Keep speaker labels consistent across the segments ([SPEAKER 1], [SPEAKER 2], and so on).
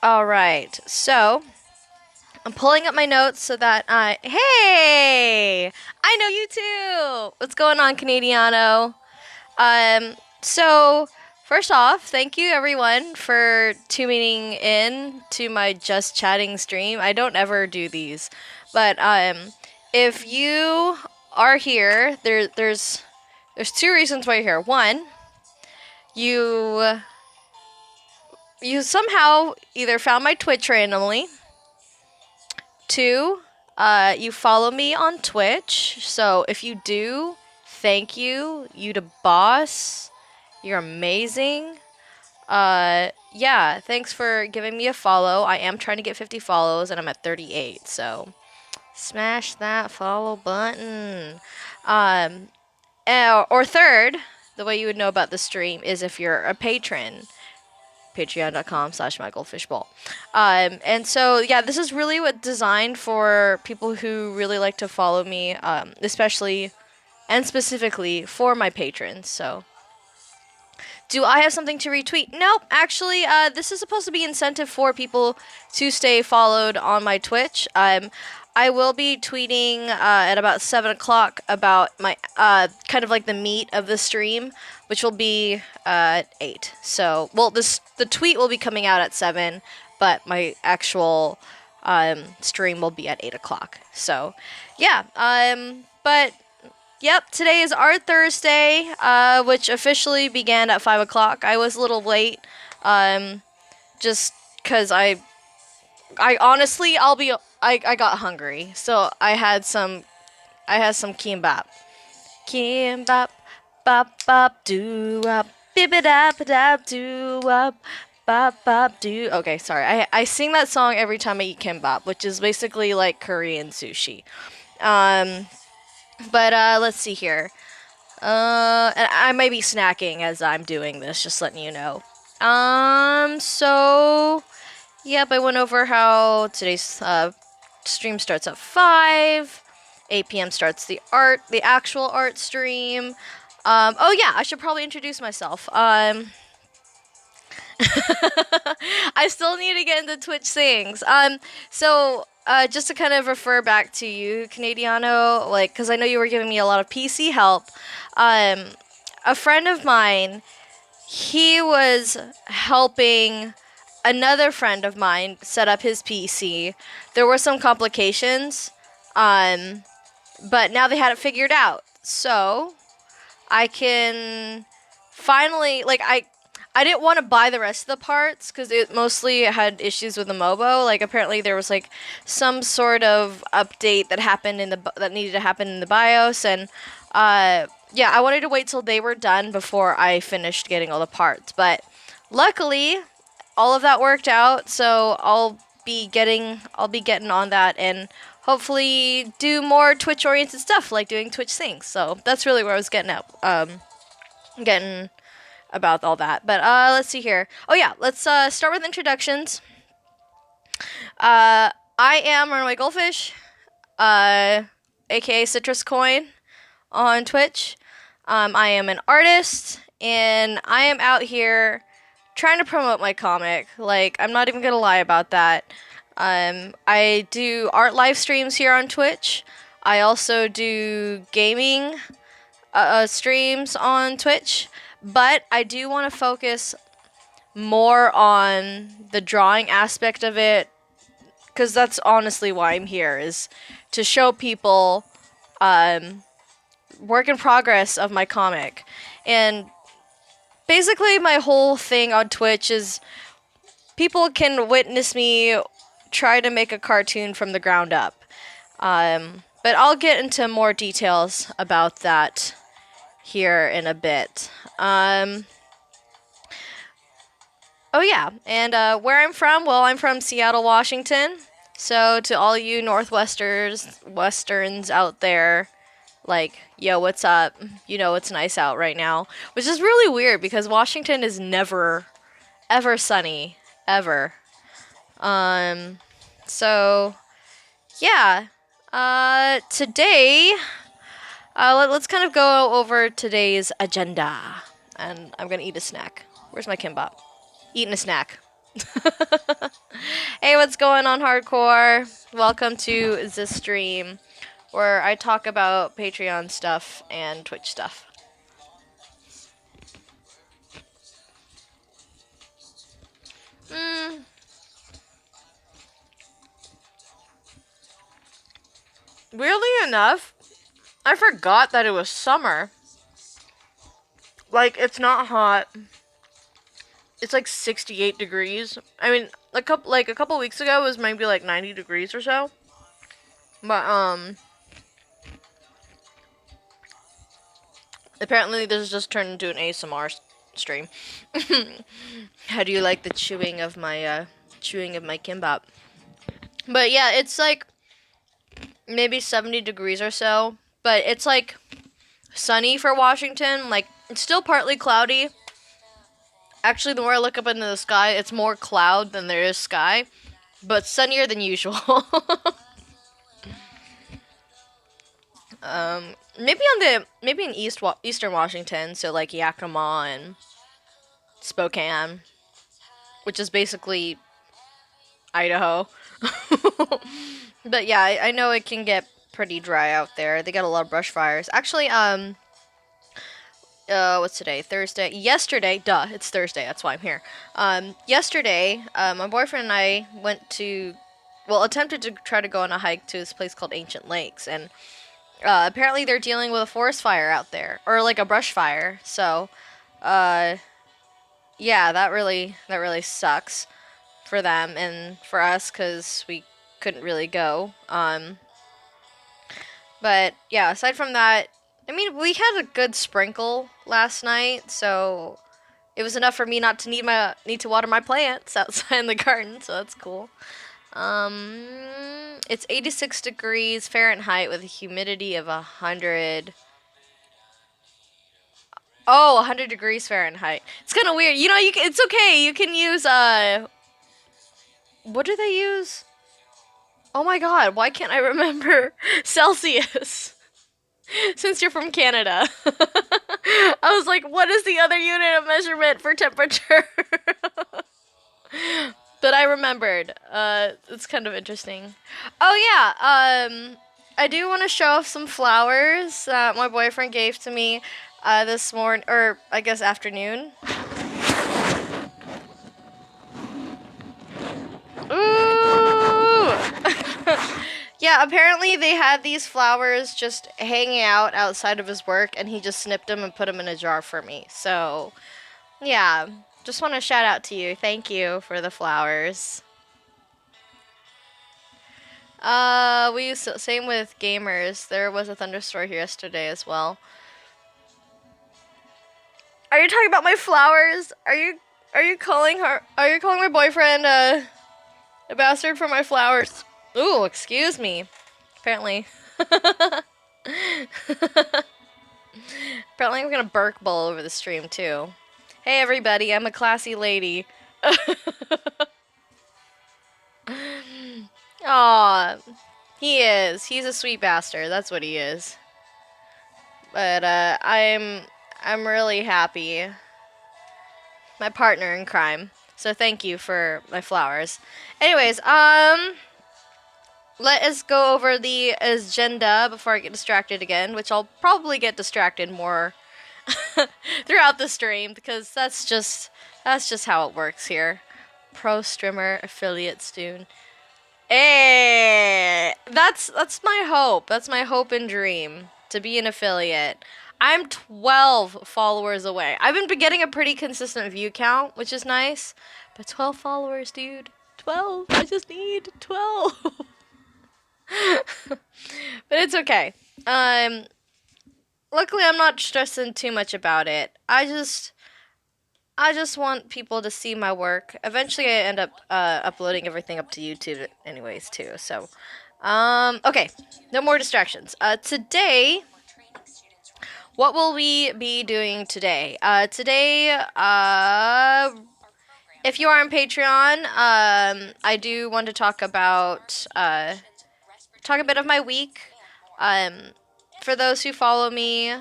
[SPEAKER 1] All right. So I'm pulling up my notes so that I. Hey, I know you too. What's going on, Canadiano? So first off, thank you everyone for tuning in to my Just Chatting stream. I don't ever do these, but if you are here, there's two reasons why you're here. One, you you somehow either found my Twitch randomly. Two, you follow me on Twitch. So if you do, thank you. You the boss. You're amazing. Yeah, thanks for giving me a follow. I am trying to get 50 follows and I'm at 38. So smash that follow button. Um, or third, the way you would know about the stream is if you're a patron. Patreon.com/MyGoldfishBall. And so, yeah, this is really what designed for people who really like to follow me, especially and specifically for my patrons. So, do I have something to retweet? Nope. Actually, this is supposed to be incentive for people to stay followed on my Twitch. I will be tweeting at about 7 o'clock about my kind of like the meat of the stream, which will be 8. So, well, the tweet will be coming out at 7, but my actual stream will be at 8 o'clock. So, yeah. But yep, today is Art Thursday, which officially began at 5 o'clock. I was a little late, just because I honestly, I got hungry, so I had some kimbap. Kimbap, bop bop doo wop, bibidap dap doo wop, bop bop doo. Okay, sorry. I sing that song every time I eat kimbap, which is basically like Korean sushi. But let's see here. And I may be snacking as I'm doing this, just letting you know. So yep, I went over how today's stream starts at 5. 8 p.m. starts the actual art stream. Oh yeah, I should probably introduce myself. I still need to get into Twitch things. So just to kind of refer back to you, Canadiano, like, because I know you were giving me a lot of PC help. A friend of mine, he was helping another friend of mine set up his PC. There were some complications, but now they had it figured out. So I can finally, like, I didn't want to buy the rest of the parts because it mostly had issues with the Mobo. Like, apparently there was like some sort of update that happened that needed to happen in the BIOS, and yeah, I wanted to wait till they were done before I finished getting all the parts. But luckily, all of that worked out, so I'll be getting on that and hopefully do more Twitch oriented stuff like doing Twitch things. So that's really where I was getting at. Getting about all that. But let's see here. Oh yeah, let's start with introductions. I am Runaway Goldfish, aka Citrus Coin on Twitch. I am an artist, and I am out here trying to promote my comic. Like, I'm not even gonna lie about that. I do art live streams here on Twitch. I also do gaming streams on Twitch, but I do want to focus more on the drawing aspect of it, because that's honestly why I'm here, is to show people work in progress of my comic. And basically my whole thing on Twitch is people can witness me try to make a cartoon from the ground up. But I'll get into more details about that here in a bit. Oh yeah, and where I'm from, well, I'm from Seattle, Washington. So to all you Westerns out there, like, yo, what's up? You know it's nice out right now. Which is really weird because Washington is never, ever sunny. Ever. So, yeah. Today, let's kind of go over today's agenda. And I'm gonna eat a snack. Where's my kimbap? Eating a snack. Hey, what's going on, hardcore? Welcome to the stream where I talk about Patreon stuff and Twitch stuff. Weirdly enough, I forgot that it was summer. Like, it's not hot. It's like 68 degrees. I mean, a couple weeks ago it was maybe like 90 degrees or so. But apparently this has just turned into an ASMR stream. How do you like the chewing of my kimbap? But yeah, it's like maybe 70 degrees or so, but it's like sunny for Washington. Like, it's still partly cloudy. Actually, the more I look up into the sky, it's more cloud than there is sky, but sunnier than usual. Maybe in Eastern Washington, so like Yakima and Spokane, which is basically Idaho. But yeah, I know it can get pretty dry out there. They got a lot of brush fires. Actually, what's today? Thursday. Yesterday, duh, it's Thursday. That's why I'm here. Yesterday, my boyfriend and I attempted to try to go on a hike to this place called Ancient Lakes, and apparently they're dealing with a forest fire out there, or like a brush fire. So, yeah, that really sucks for them and for us because we couldn't really go. But yeah, aside from that, I mean, we had a good sprinkle last night, so it was enough for me not to need to water my plants outside in the garden, so that's cool. It's 86 degrees Fahrenheit with a humidity of 100. Oh, 100 degrees Fahrenheit. It's kind of weird. You know, it's okay. You can use what do they use? Oh my god, why can't I remember Celsius? Since you're from Canada. I was like, what is the other unit of measurement for temperature? But I remembered. It's kind of interesting. Oh yeah, I do want to show off some flowers that my boyfriend gave to me this morning, or I guess afternoon. Ooh! Yeah, apparently they had these flowers just hanging out outside of his work, and he just snipped them and put them in a jar for me. So, yeah, just want to shout out to you. Thank you for the flowers. Same with gamers. There was a thunderstorm here yesterday as well. Are you talking about my flowers? Are you calling my boyfriend a bastard for my flowers? Ooh, excuse me. Apparently. Apparently I'm gonna burk bowl over the stream too. Hey everybody, I'm a classy lady. Aw, he is. He's a sweet bastard. That's what he is. But I'm really happy. My partner in crime. So thank you for my flowers. Anyways, let us go over the agenda before I get distracted again, which I'll probably get distracted more throughout the stream because that's just how it works here. Pro streamer affiliate Stoon. Hey, that's my hope. That's my hope and dream to be an affiliate. I'm 12 followers away. I've been getting a pretty consistent view count, which is nice. But 12 followers, dude. 12. I just need 12. But it's okay. Luckily I'm not stressing too much about it. I just want people to see my work. Eventually I end up uploading everything up to YouTube anyways too. So okay, no more distractions. Today, what will we be doing today? Today, if you are on Patreon, I do want to talk about talk a bit of my week. For those who follow me,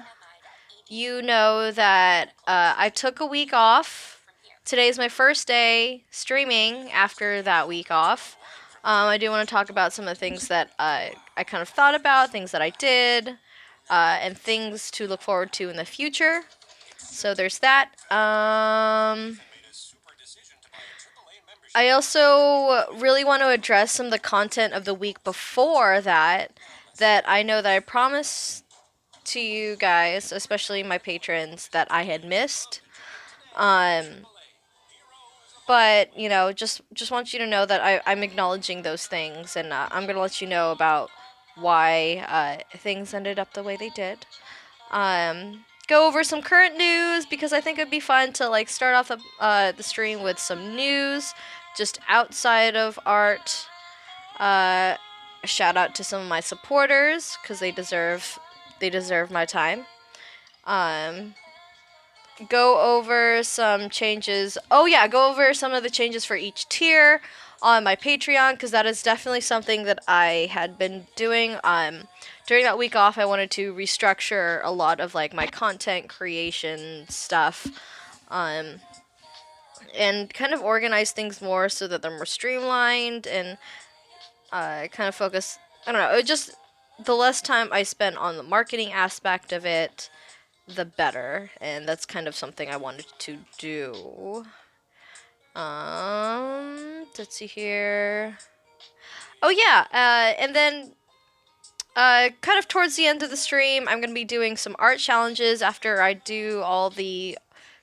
[SPEAKER 1] you know that I took a week off today's my first day streaming after that week off. I do want to talk about some of the things that I kind of thought about, things that I did, and things to look forward to in the future. So there's that. I also really want to address some of the content of the week before that I know that I promised to you guys, especially my patrons, that I had missed. Um, but just want you to know that I'm acknowledging those things, and I'm gonna let you know about why things ended up the way they did. Go over some current news because I think it'd be fun to like start off the stream with some news, just outside of art. A shout out to some of my supporters because they deserve my time. Um, go over some changes. Oh yeah, go over some of the changes for each tier on my Patreon because that is definitely something that I had been doing. During that week off, I wanted to restructure a lot of like my content creation stuff. Um, and kind of organize things more so that they're more streamlined and kind of focus. I don't know. It just the less time I spent on the marketing aspect of it, the better, and that's kind of something I wanted to do. Let's see here. Oh yeah, and then kind of towards the end of the stream, I'm gonna be doing some art challenges after I do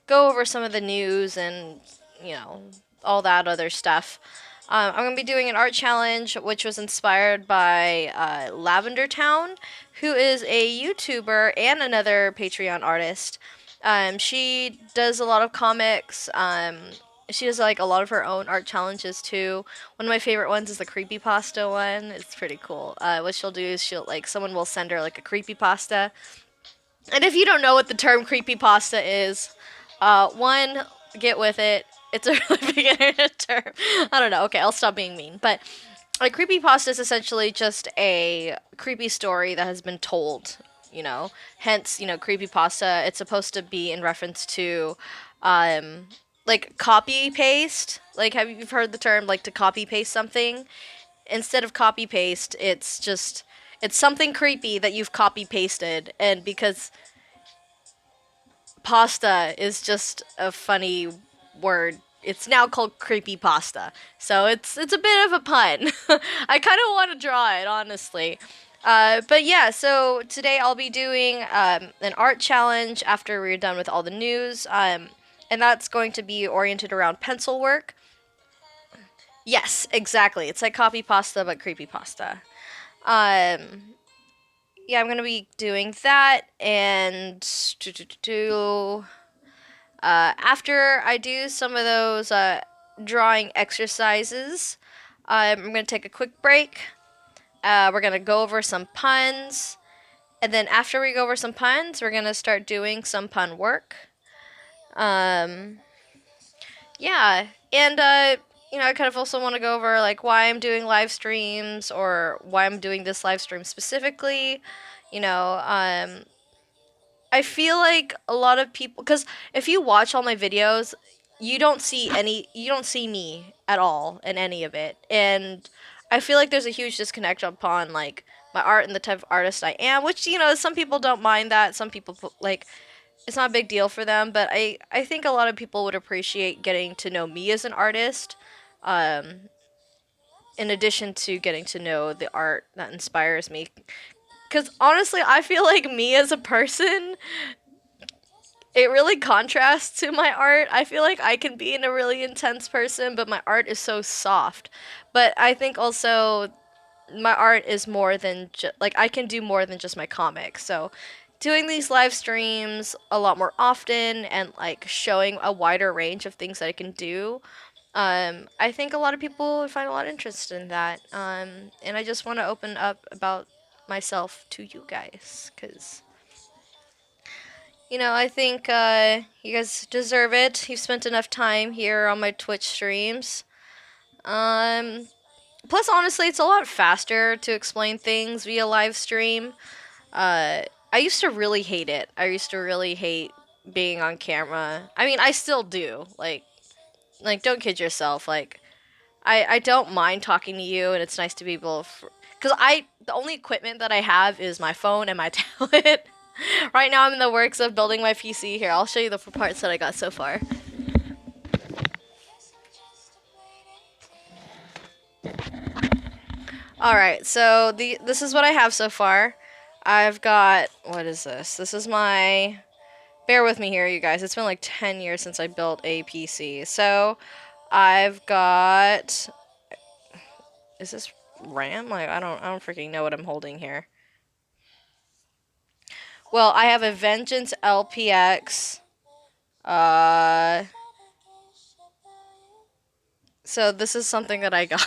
[SPEAKER 1] go over some of the news and you know all that other stuff. I'm gonna be doing an art challenge which was inspired by Lavender Town, who is a YouTuber and another Patreon artist. She does a lot of comics. She does like a lot of her own art challenges too. One of my favorite ones is the creepypasta one. It's pretty cool. What she'll do is someone will send her like a creepypasta. And if you don't know what the term creepypasta is, one, get with it. It's a really big internet term. I don't know. Okay, I'll stop being mean. But a creepypasta is essentially just a creepy story that has been told, Hence, creepypasta. It's supposed to be in reference to, like, copy paste. Like, have you heard the term, like, to copy paste something? Instead of copy paste, it's something creepy that you've copy pasted. And because pasta is just a funny word. It's now called creepy pasta. So it's a bit of a pun. I kind of want to draw it, honestly. But yeah, so today I'll be doing an art challenge after we're done with all the news. And that's going to be oriented around pencil work. Yes, exactly. It's like copy pasta, but creepy pasta. Yeah, I'm going to be doing that. And after I do some of those drawing exercises, I'm going to take a quick break. We're going to go over some puns. And then after we go over some puns, we're going to start doing some pun work. Yeah. And, I kind of also want to go over like why I'm doing live streams or why I'm doing this live stream specifically. I feel like a lot of people, because if you watch all my videos, you don't see me at all in any of it, and I feel like there's a huge disconnect upon like my art and the type of artist I am, which some people don't mind that, some people like it's not a big deal for them, but I think a lot of people would appreciate getting to know me as an artist, um, in addition to getting to know the art that inspires me. Because honestly, I feel like me as a person, it really contrasts to my art. I feel like I can be in a really intense person, but my art is so soft. But I think also my art is more than like I can do more than just my comics. So doing these live streams a lot more often and like showing a wider range of things that I can do. I think a lot of people would find a lot of interest in that. And I just want to open up about myself to you guys because I think you guys deserve it. You've spent enough time here on my Twitch streams. Um, Plus, honestly, it's a lot faster to explain things via live stream. I used to really hate it. I used to really hate being on camera. I mean, I still do. Like, like, don't kid yourself. Like, I don't mind talking to you, and it's nice to be able, because the only equipment that I have is my phone and my tablet. Right now, I'm in the works of building my PC. Here, I'll show you the parts that I got so far. All right, so this is what I have so far. I've got, what is this? This is my, bear with me here, you guys. It's been like 10 years since I built a PC. So I've got, is this RAM? Like, I don't freaking know what I'm holding here. Well, I have a Vengeance LPX. So this is something that I got.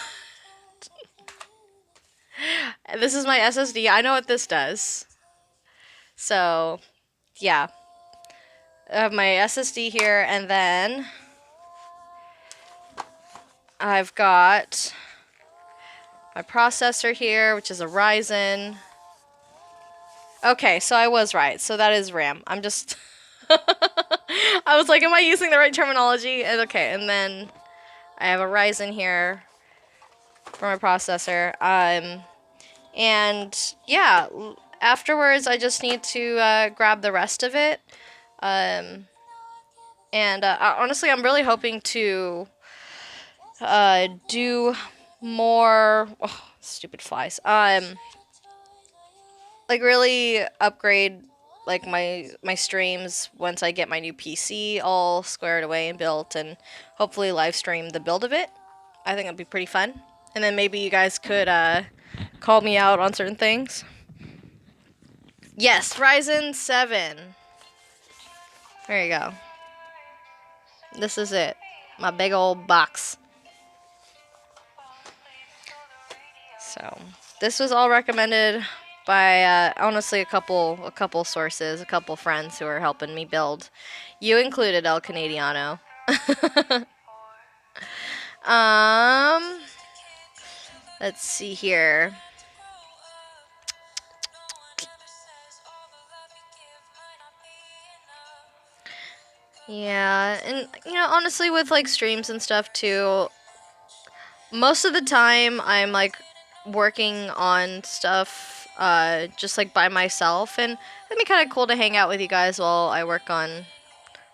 [SPEAKER 1] This is my SSD. I know what this does. So, yeah. I have my SSD here, and then I've got my processor here, which is a Ryzen. Okay, so I was right. So that is RAM. I'm just... I was like, am I using the right terminology? And okay, and then I have a Ryzen here for my processor. And yeah, afterwards I just need to grab the rest of it. Honestly, I'm really hoping to do more. Oh, stupid flies. Like really upgrade like my streams once I get my new PC all squared away and built, and hopefully live stream the build of it. I think it'd be pretty fun. And then maybe you guys could call me out on certain things. Yes, Ryzen 7. There you go. This is it. My big old box. So, this was all recommended by honestly a couple sources, a couple friends who are helping me build. You included, El Canadiano. Let's see here. Yeah, and you know, honestly with like streams and stuff too, most of the time I'm like working on stuff just like by myself, and it'd be kind of cool to hang out with you guys while I work on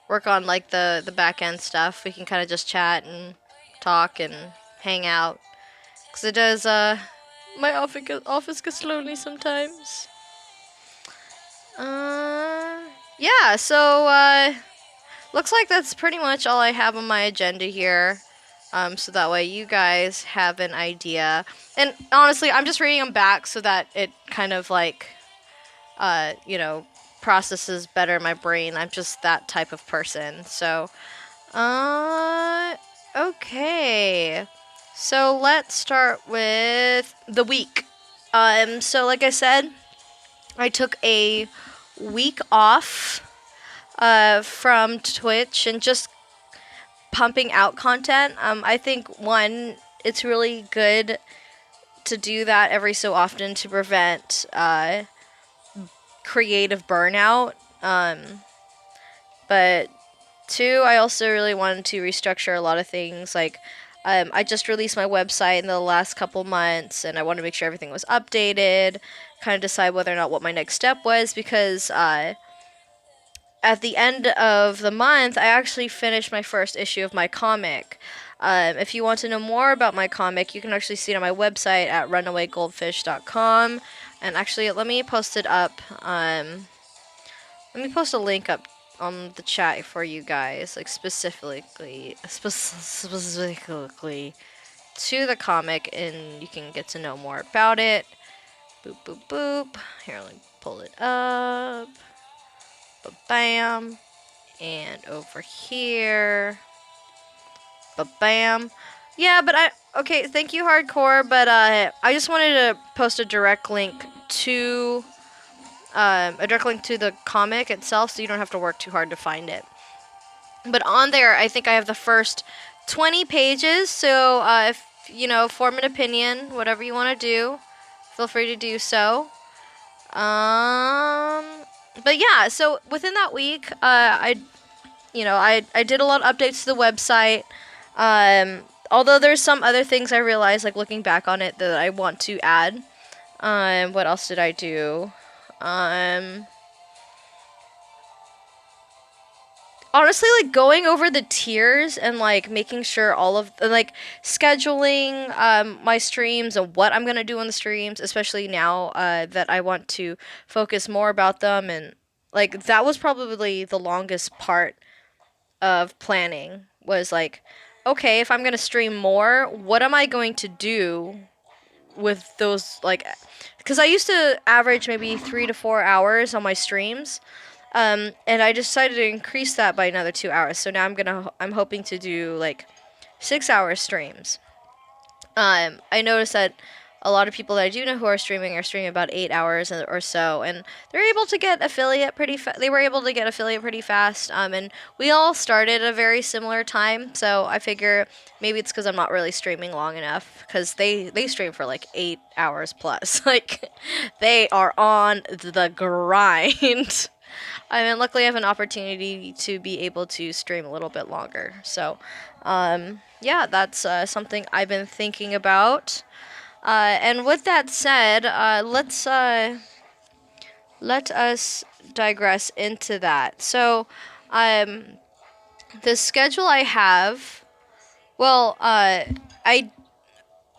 [SPEAKER 1] like the back end stuff. We can kind of just chat and talk and hang out, cuz it does my office gets lonely sometimes. Yeah, so looks like that's pretty much all I have on my agenda here. So that way you guys have an idea. And honestly, I'm just reading them back so that it kind of like, you know, processes better in my brain. I'm just that type of person. So, okay. So let's start with the week. So like I said, I took a week off from Twitch and just pumping out content. I think it's really good to do that every so often to prevent creative burnout. But two, I also really wanted to restructure a lot of things. Like, I just released my website in the last couple months, and I wanted to make sure everything was updated. Kind of decide whether or not what my next step was, because at the end of the month, I actually finished my first issue of my comic. If you want to know more about my comic, you can actually see it on my website at runawaygoldfish.com. And actually, let me post it up. Let me post a link up on the chat for you guys, like specifically to the comic, and you can get to know more about it. Boop, boop, boop. Here, let me pull it up. Ba-bam. And over here. Ba-bam. Yeah, but okay, thank you, Hardcore, but I just wanted to post a direct link to the comic itself, so you don't have to work too hard to find it. But on there, I think I have the first 20 pages, so if, you know, form an opinion, whatever you want to do, feel free to do so. But yeah, so within that week, I did a lot of updates to the website. Although there's some other things I realized, like looking back on it, that I want to add. What else did I do? Honestly, like going over the tiers and like making sure all of like scheduling my streams and what I'm gonna do on the streams, especially now that I want to focus more about them, and like that was probably the longest part of planning, was like, okay, if I'm gonna stream more, what am I going to do with those, like, because I used to average maybe 3 to 4 hours on my streams, and I decided to increase that by another 2 hours. So now I'm hoping to do like 6 hour streams. I noticed that a lot of people that I do know who are streaming about 8 hours or so, and they're able to get affiliate pretty. They were able to get affiliate pretty fast. And we all started at a very similar time, so I figure maybe it's because I'm not really streaming long enough. Because they stream for like 8 hours plus, like they are on the grind. I mean, luckily I have an opportunity to be able to stream a little bit longer. So, yeah, that's something I've been thinking about. And with that said, let us digress into that. So, um, the schedule I have, well, I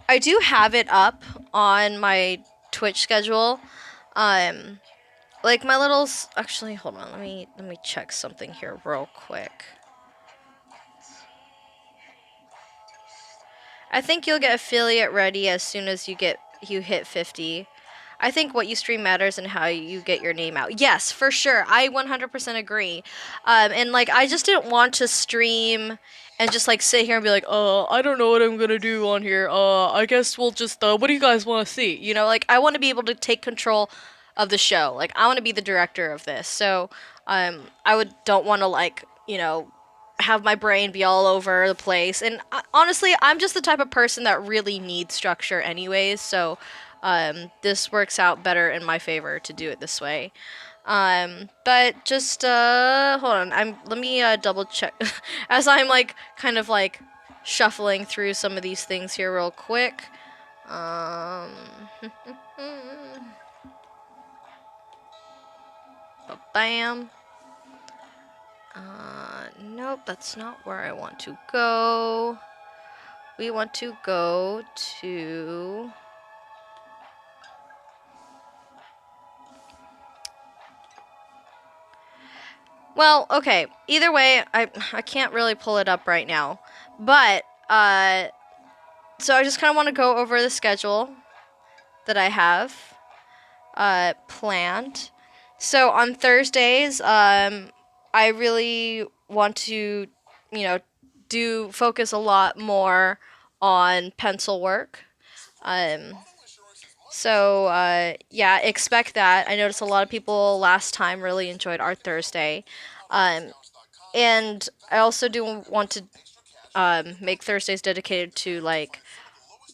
[SPEAKER 1] I do have it up on my Twitch schedule. Um, like my little actually, hold on, let me check something here real quick. I think you'll get affiliate ready as soon as you hit 50. I think what you stream matters and how you get your name out. Yes, for sure. I 100% agree. And like I just didn't want to stream and just like sit here and be like, I don't know what I'm gonna do on here. I guess we'll just. What do you guys want to see? You know, like I want to be able to take control of the show. Like I want to be the director of this. So, I don't want to like have my brain be all over the place. And honestly, I'm just the type of person that really needs structure anyways. So this works out better in my favor to do it this way. But just hold on. Let me double check as I'm like kind of like shuffling through some of these things here real quick. Bam. Nope, that's not where I want to go. We want to go to... Well, okay. Either way, I can't really pull it up right now. But, so I just kind of want to go over the schedule that I have planned. So on Thursdays, I really want to, focus a lot more on pencil work. Yeah, expect that. I noticed a lot of people last time really enjoyed Art Thursday. Um, and I also do want to make Thursdays dedicated to like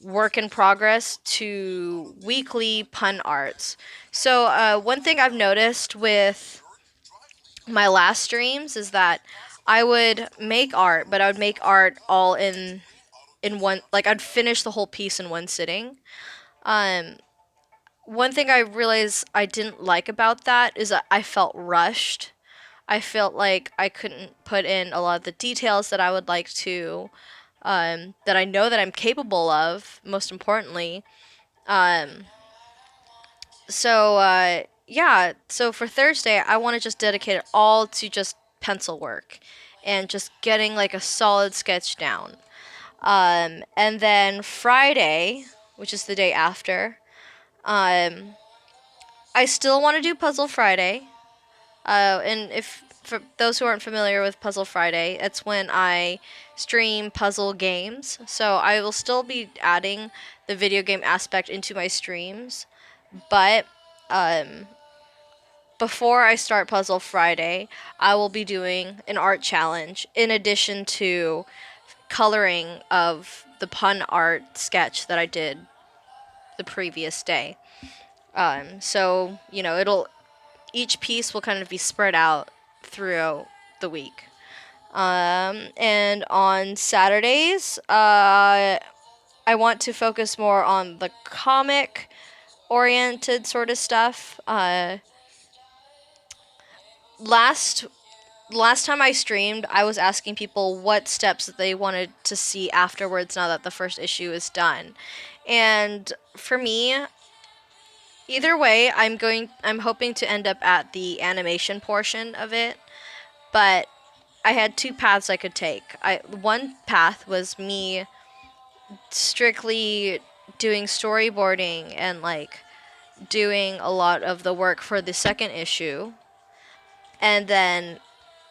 [SPEAKER 1] work in progress to weekly pun arts. So one thing I've noticed with my last streams is that I would make art, but I would make art all in one, like I'd finish the whole piece in one sitting. Um, One thing I realized I didn't like about that is that I felt rushed. I felt like I couldn't put in a lot of the details that I would like to, that I know that I'm capable of, most importantly. Um, yeah, so for Thursday, I want to just dedicate it all to just pencil work and just getting like a solid sketch down. And then Friday, which is the day after, um, I still want to do Puzzle Friday. And if for those who aren't familiar with Puzzle Friday, it's when I stream puzzle games. So I will still be adding the video game aspect into my streams, but um, before I start Puzzle Friday, I will be doing an art challenge in addition to coloring of the pun art sketch that I did the previous day. So it'll each piece will kind of be spread out throughout the week. And on Saturdays, I want to focus more on the comic oriented sort of stuff. Last last time I streamed, I was asking people what steps that they wanted to see afterwards now that the first issue is done. And for me, either way, I'm hoping to end up at the animation portion of it, but I had two paths I could take. One path was me strictly doing storyboarding and like doing a lot of the work for the second issue, and then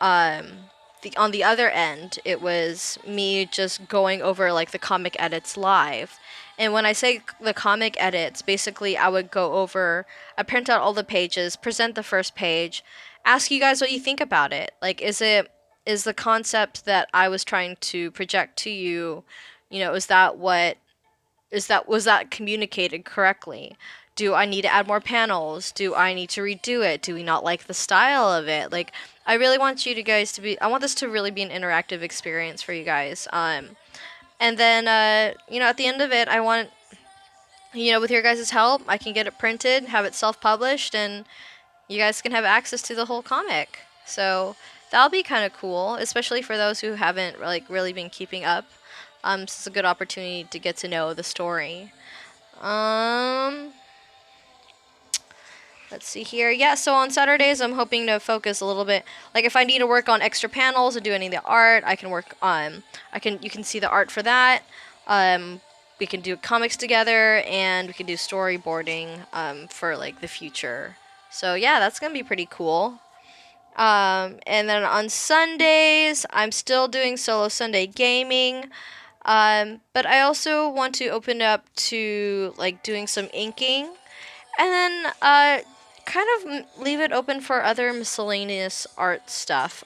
[SPEAKER 1] um, on the other end, it was me just going over like the comic edits live. And when I say the comic edits, basically I would go over, I print out all the pages, present the first page, ask you guys what you think about it. Like, is the concept that I was trying to project to you, is that what was that communicated correctly? Do I need to add more panels? Do I need to redo it? Do we not like the style of it? Like, I really want you to guys to be. I want this to really be an interactive experience for you guys. And then at the end of it, I want with your guys' help, I can get it printed, have it self-published, and you guys can have access to the whole comic. So that'll be kind of cool, especially for those who haven't like really been keeping up. This is a good opportunity to get to know the story. Let's see here. Yeah, so on Saturdays, I'm hoping to focus a little bit. Like, if I need to work on extra panels or do any of the art, I can work on. You can see the art for that. We can do comics together, and we can do storyboarding for like the future. So yeah, that's gonna be pretty cool. And then on Sundays, I'm still doing solo Sunday gaming. But I also want to open up to like doing some inking, and then kind of leave it open for other miscellaneous art stuff.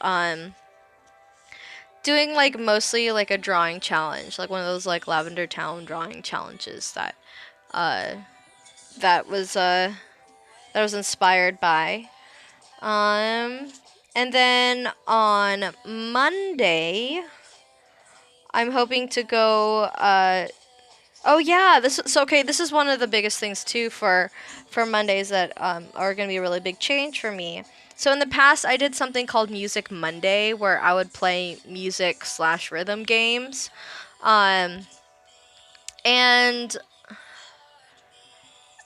[SPEAKER 1] Doing like mostly like a drawing challenge, like one of those like Lavender Town drawing challenges uh, that was inspired by. And then on Monday, I'm hoping to go. Oh yeah, this is one of the biggest things too for Mondays that are going to be a really big change for me. So in the past, I did something called Music Monday, where I would play music/rhythm games, and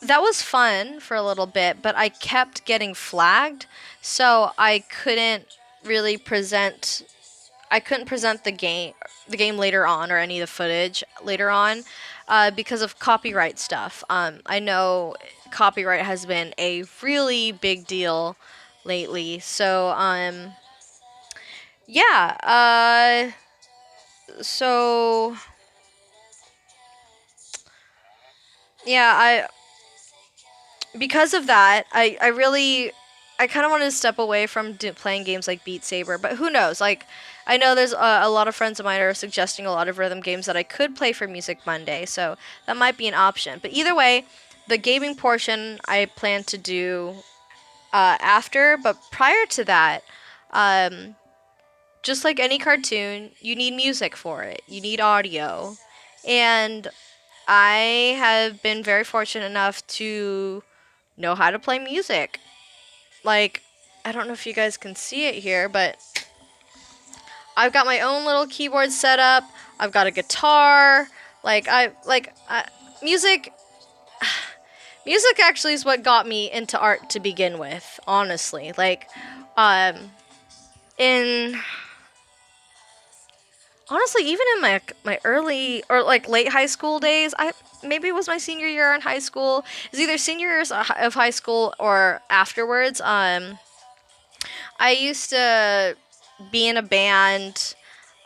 [SPEAKER 1] that was fun for a little bit. But I kept getting flagged, so I couldn't really present. I couldn't present the game later on, or any of the footage later on, because of copyright stuff. I know copyright has been a really big deal lately. So yeah. So yeah, because of that, I kind of wanted to step away from playing games like Beat Saber, but who knows? Like, I know there's a lot of friends of mine are suggesting a lot of rhythm games that I could play for Music Monday, so that might be an option. But either way, the gaming portion I plan to do after, but prior to that, just like any cartoon, you need music for it. You need audio. And I have been very fortunate enough to know how to play music. Like, I don't know if you guys can see it here, but I've got my own little keyboard set up. I've got a guitar. Music. Music actually is what got me into art to begin with. Honestly, in honestly, even in my early or like late high school days, maybe it was my senior year in high school. It's either senior years of high school or afterwards. I used to be in a band,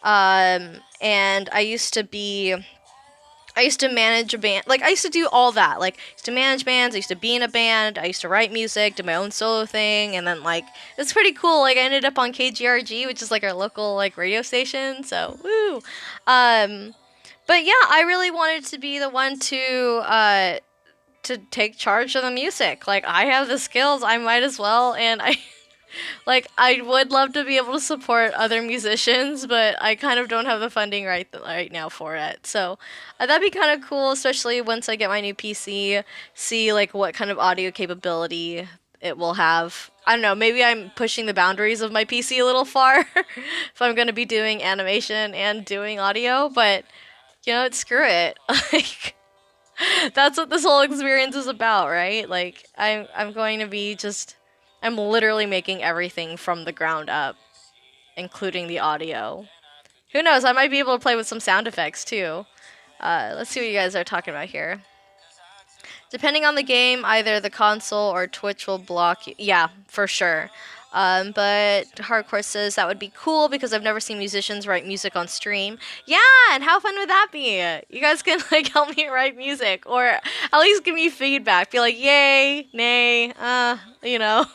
[SPEAKER 1] and I used to manage a band. Like, I used to do all that. Like, I used to manage bands. I used to be in a band. I used to write music, do my own solo thing, and then like it's pretty cool. Like, I ended up on KGRG, which is like our local like radio station. So woo. But yeah, I really wanted to be the one to take charge of the music. Like, I have the skills. I might as well, and Like, I would love to be able to support other musicians, but I kind of don't have the funding right now for it. So that'd be kind of cool, especially once I get my new PC. See like what kind of audio capability it will have. I don't know. Maybe I'm pushing the boundaries of my PC a little far if I'm going to be doing animation and doing audio. But you know, screw it. Like that's what this whole experience is about, right? Like I'm going to be just I'm literally making everything from the ground up, including the audio. Who knows? I might be able to play with some sound effects too. Let's see what you guys are talking about here. Depending on the game, either the console or Twitch will block you. Yeah, for sure. But Hardcore says that would be cool because I've never seen musicians write music on stream. Yeah, and how fun would that be? You guys can like help me write music, or at least give me feedback. Be like, yay, nay, you know.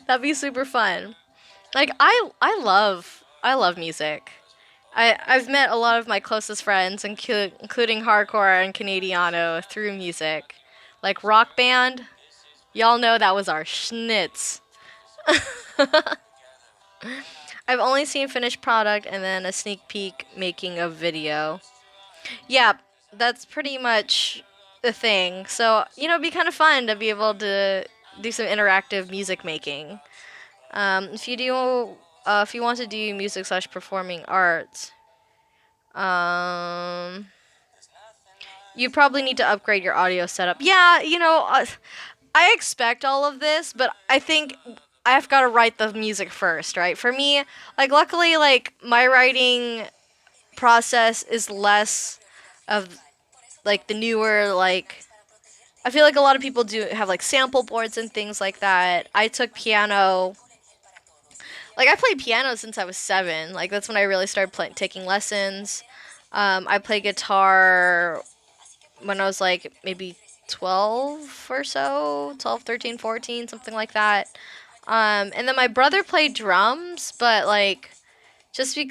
[SPEAKER 1] That'd be super fun. Like I love music. I've met a lot of my closest friends, including hardcore and Canadiano, through music. Like Rock Band, y'all know that was our schnitz. I've only seen finished product and then a sneak peek making a video. Yeah, that's pretty much the thing. So, you know, it'd be kind of fun to be able to do some interactive music making. If you want to do music slash performing arts, um, you probably need to upgrade your audio setup. Yeah, you know, I expect all of this, but I think I've got to write the music first, right? For me, like, luckily, like, my writing process is less of, like, the newer, like, I feel like a lot of people do have, like, sample boards and things like that. I took piano. Like, I played piano since I was 7. Like, that's when I really started taking lessons. I played guitar when I was like maybe 12 or so, 12, 13, 14, something like that. And then my brother played drums, but like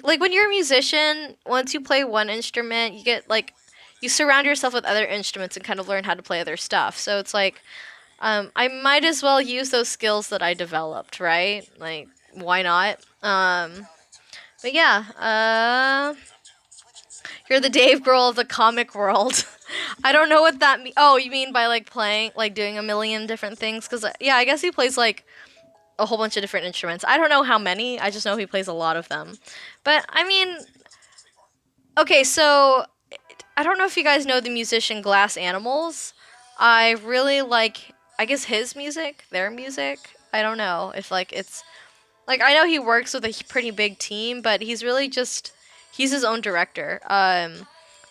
[SPEAKER 1] like when you're a musician, once you play one instrument, you get like you surround yourself with other instruments and kind of learn how to play other stuff. So it's like I might as well use those skills that I developed, right? Like why not? But yeah, you're the Dave Grohl of the comic world. I don't know what that means. Oh, you mean by like playing, like doing a million different things? Because yeah, I guess he plays like a whole bunch of different instruments. I don't know how many. I just know he plays a lot of them. But I mean, okay, so I don't know if you guys know the musician Glass Animals. I really like, I guess his music, their music. I don't know if like it's like I know he works with a pretty big team, but he's his own director.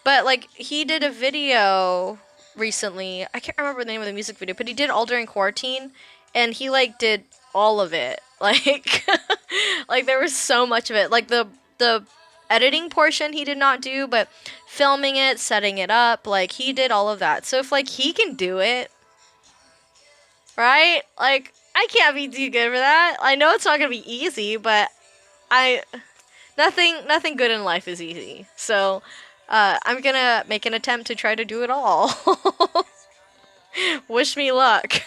[SPEAKER 1] But like he did a video recently. I can't remember the name of the music video, but he did all during quarantine, and he like did all of it. Like like there was so much of it. Like the editing portion he did not do, but filming it, setting it up, like he did all of that. So if like he can do it, right? Like I can't be too good for that. I know it's not gonna be easy, but I nothing good in life is easy. So I'm gonna make an attempt to try to do it all. Wish me luck.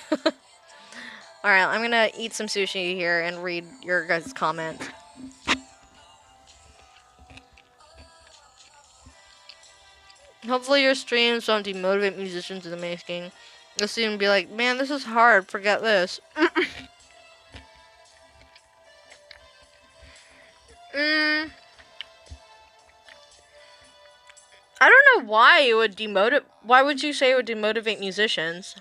[SPEAKER 1] Alright, I'm gonna eat some sushi here and read your guys' comments. Hopefully your streams don't demotivate musicians in the making. You'll see them be like, man, this is hard, forget this. I don't know why it would demotivate. Why would you say it would demotivate musicians?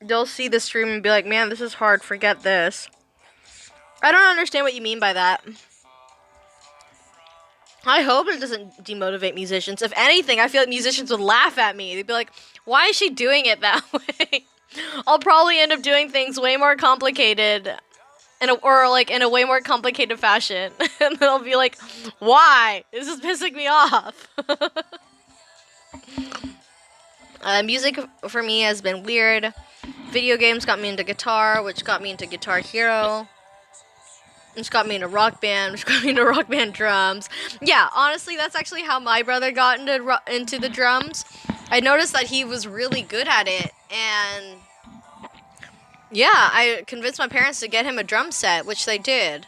[SPEAKER 1] They'll see the stream and be like, man, this is hard, forget this. I don't understand what you mean by that. I hope it doesn't demotivate musicians. If anything, I feel like musicians would laugh at me. They'd be like, why is she doing it that way? I'll probably end up doing things way more complicated or like in a way more complicated fashion. And they'll be like, why? This is pissing me off. Music for me has been weird. Video games got me into guitar, which got me into Guitar Hero. which got me into rock band, which got me into rock band drums. Yeah, honestly, that's actually how my brother got into the drums. I noticed that he was really good at it, and yeah, I convinced my parents to get him a drum set, which they did.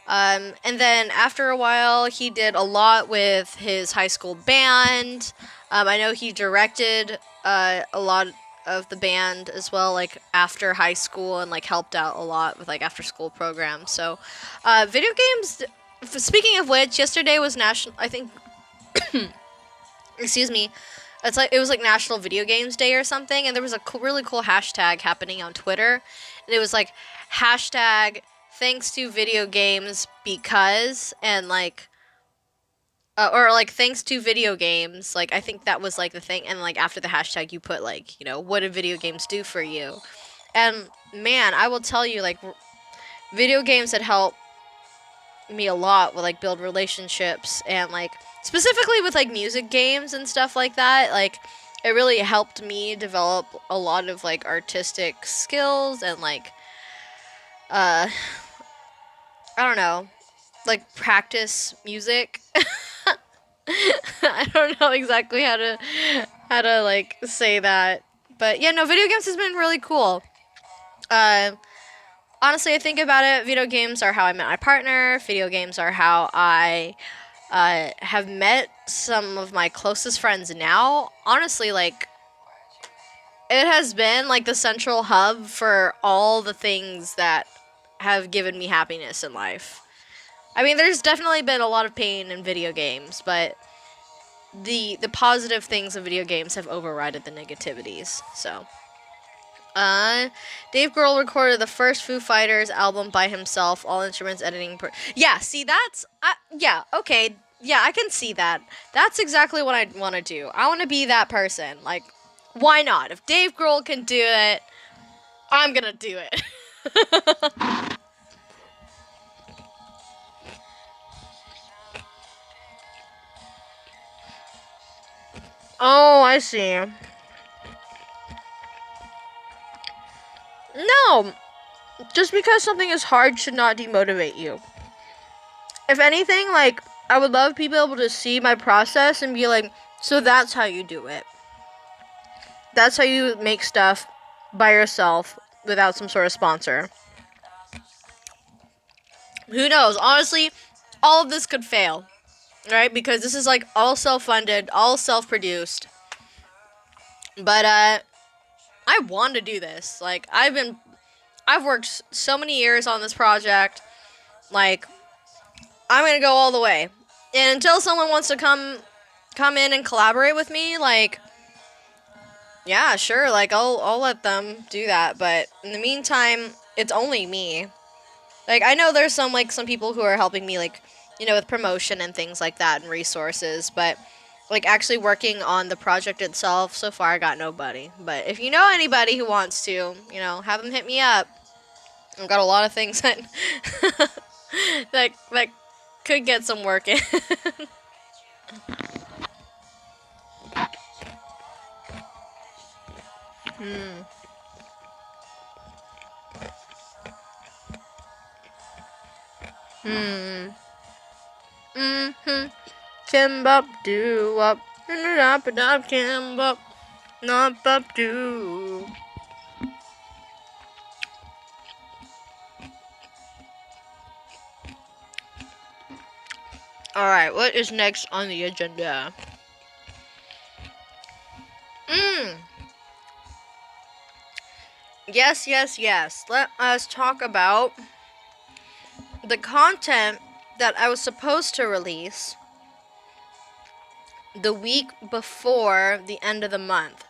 [SPEAKER 1] And then after a while, he did a lot with his high school band. I know he directed a lot of the band as well, like after high school, and like helped out a lot with like after school programs. So, video games. Speaking of which, yesterday was national. I think. Excuse me. It was like National Video Games Day or something, and there was a really cool hashtag happening on Twitter, and it was like hashtag thanks to video games because, and like or like thanks to video games, like I think that was like the thing, and like after the hashtag you put like, you know, what did video games do for you? And man, I will tell you, like, video games had helped me a lot with like build relationships, and like specifically with like music games and stuff like that. Like it really helped me develop a lot of like artistic skills, and like I don't know, like practice music. I don't know exactly how to like say that, but yeah, no, video games has been really cool. Honestly, I think about it, video games are how I met my partner. Video games are how I have met some of my closest friends now. Honestly, like, it has been like the central hub for all the things that have given me happiness in life. I mean, there's definitely been a lot of pain in video games, but the positive things of video games have overridden the negativities. So, Dave Grohl recorded the first Foo Fighters album by himself, all instruments, editing. Yeah, see, that's yeah, okay, yeah, I can see that. That's exactly what I want to do. I want to be that person. Like, why not? If Dave Grohl can do it, I'm gonna do it. Oh, I see. No, just because something is hard should not demotivate you. If anything, like, I would love people able to see my process and be like, so that's how you do it. That's how you make stuff by yourself without some sort of sponsor. Who knows? Honestly, all of this could fail, right? Because this is like all self-funded, all self-produced. But I want to do this. Like, I've worked so many years on this project. Like, I'm gonna go all the way. And until someone wants to come in and collaborate with me, like, yeah, sure, like I'll let them do that. But in the meantime, it's only me. Like, I know there's some people who are helping me, like, you know, with promotion and things like that and resources, but like actually working on the project itself, so far I got nobody. But if you know anybody who wants to, you know, have them hit me up. I've got a lot of things that that could get some work in. Kimbop doo up, kimbop, not bop doo. All right, what is next on the agenda? Yes. Let us talk about the content that I was supposed to release the week before the end of the month.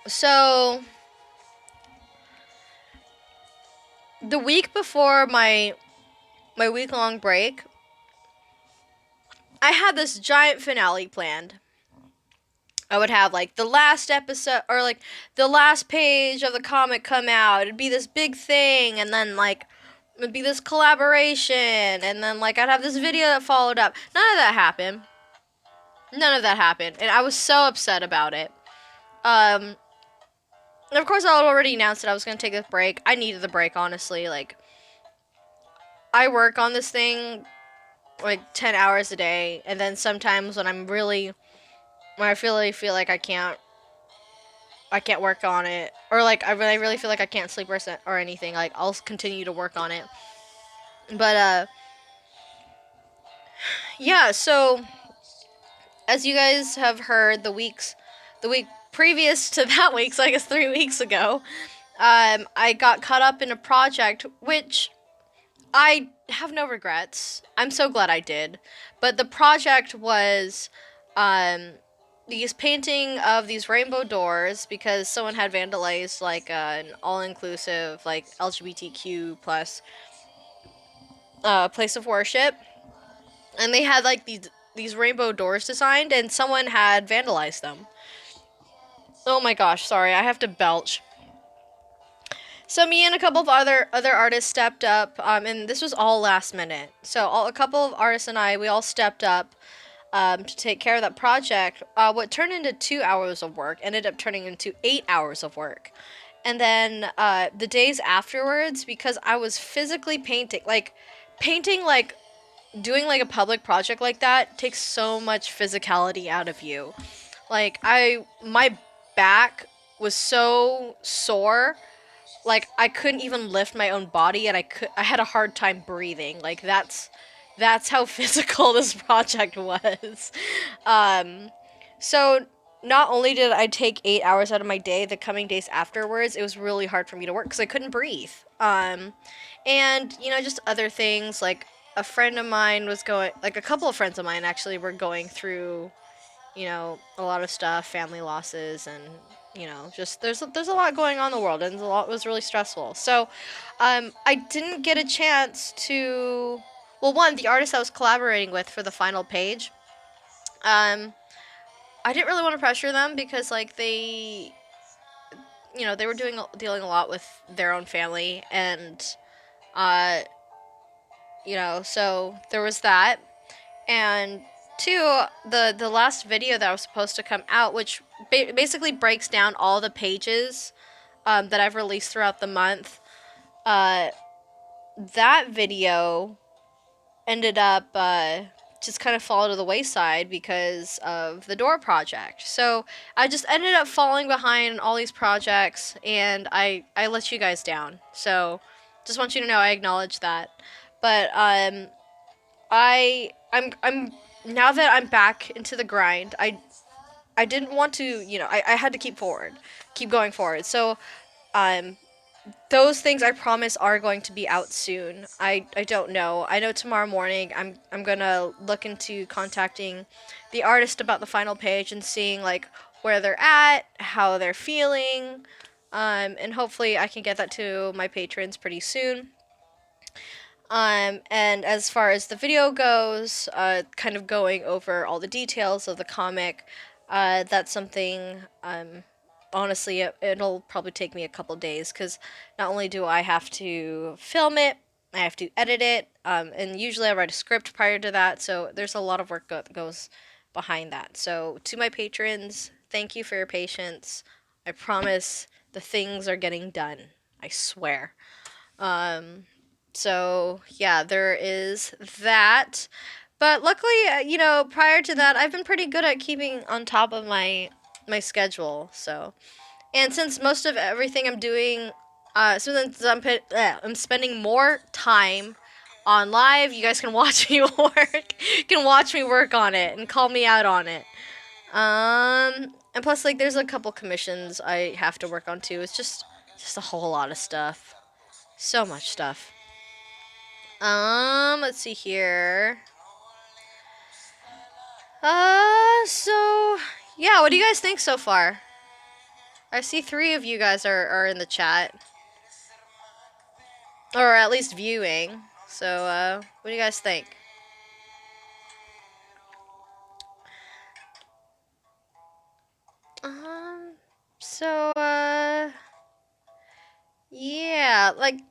[SPEAKER 1] So the week before my week-long break, I had this giant finale planned. I would have like the last episode or like the last page of the comic come out. It'd be this big thing, and then like it'd be this collaboration, and then like I'd have this video that followed up. None of that happened. And I was so upset about it. And of course I had already announced that I was gonna take this break. I needed the break, honestly. Like, I work on this thing like 10 hours a day, and then sometimes when when I really feel like I can't work on it, or like I really feel like I can't sleep or anything, like I'll continue to work on it. But yeah, so as you guys have heard, the week previous to that week, so I guess 3 weeks ago, I got caught up in a project which I have no regrets. I'm so glad I did. But the project was um, these painting of these rainbow doors because someone had vandalized like an all-inclusive like LGBTQ plus place of worship, and they had like these rainbow doors designed, and someone had vandalized them. Oh my gosh, sorry, I have to belch. So me and a couple of other artists stepped up, and this was all last minute. So a couple of artists and we all stepped up to take care of that project. What turned into 2 hours of work ended up turning into 8 hours of work. And then the days afterwards, because I was physically painting like doing like a public project like that takes so much physicality out of you. Like my back was so sore, like I couldn't even lift my own body, and I had a hard time breathing. Like that's how physical this project was. Um, so not only did I take 8 hours out of my day, the coming days afterwards, it was really hard for me to work because I couldn't breathe. And just other things like a friend of mine was going, like a couple of friends of mine actually were going through a lot of stuff, family losses, and just there's a lot going on in the world, and a lot was really stressful. So, I didn't get a chance to. Well, one, the artist I was collaborating with for the final page, um, I didn't really want to pressure them because like they were dealing a lot with their own family, and uh, so there was that. And two, the last video that was supposed to come out, which basically breaks down all the pages that I've released throughout the month, uh, that video ended up just kind of fall to the wayside because of the door project. So I just ended up falling behind all these projects, and I let you guys down. So just want you to know I acknowledge that. But I'm now that I'm back into the grind, I didn't want to, I had to keep going forward. So um those things I promise are going to be out soon. I don't know. I know tomorrow morning I'm gonna look into contacting the artist about the final page and seeing like where they're at, how they're feeling, and hopefully I can get that to my patrons pretty soon. And as far as the video goes, kind of going over all the details of the comic, that's something, honestly, it'll probably take me a couple days because not only do I have to film it, I have to edit it, and usually I write a script prior to that, so there's a lot of work that goes behind that. So, to my patrons, thank you for your patience. I promise the things are getting done. I swear. Um, so yeah, there is that. But luckily, prior to that, I've been pretty good at keeping on top of my schedule. So, and since most of everything I'm doing, since I'm spending more time on live, you guys can watch me work. Can watch me work on it and call me out on it. And plus, like, there's a couple commissions I have to work on too. It's just a whole lot of stuff. So much stuff. Let's see here. So yeah, what do you guys think so far? I see 3 of you guys are in the chat, or at least viewing. So what do you guys think? Um, so yeah, like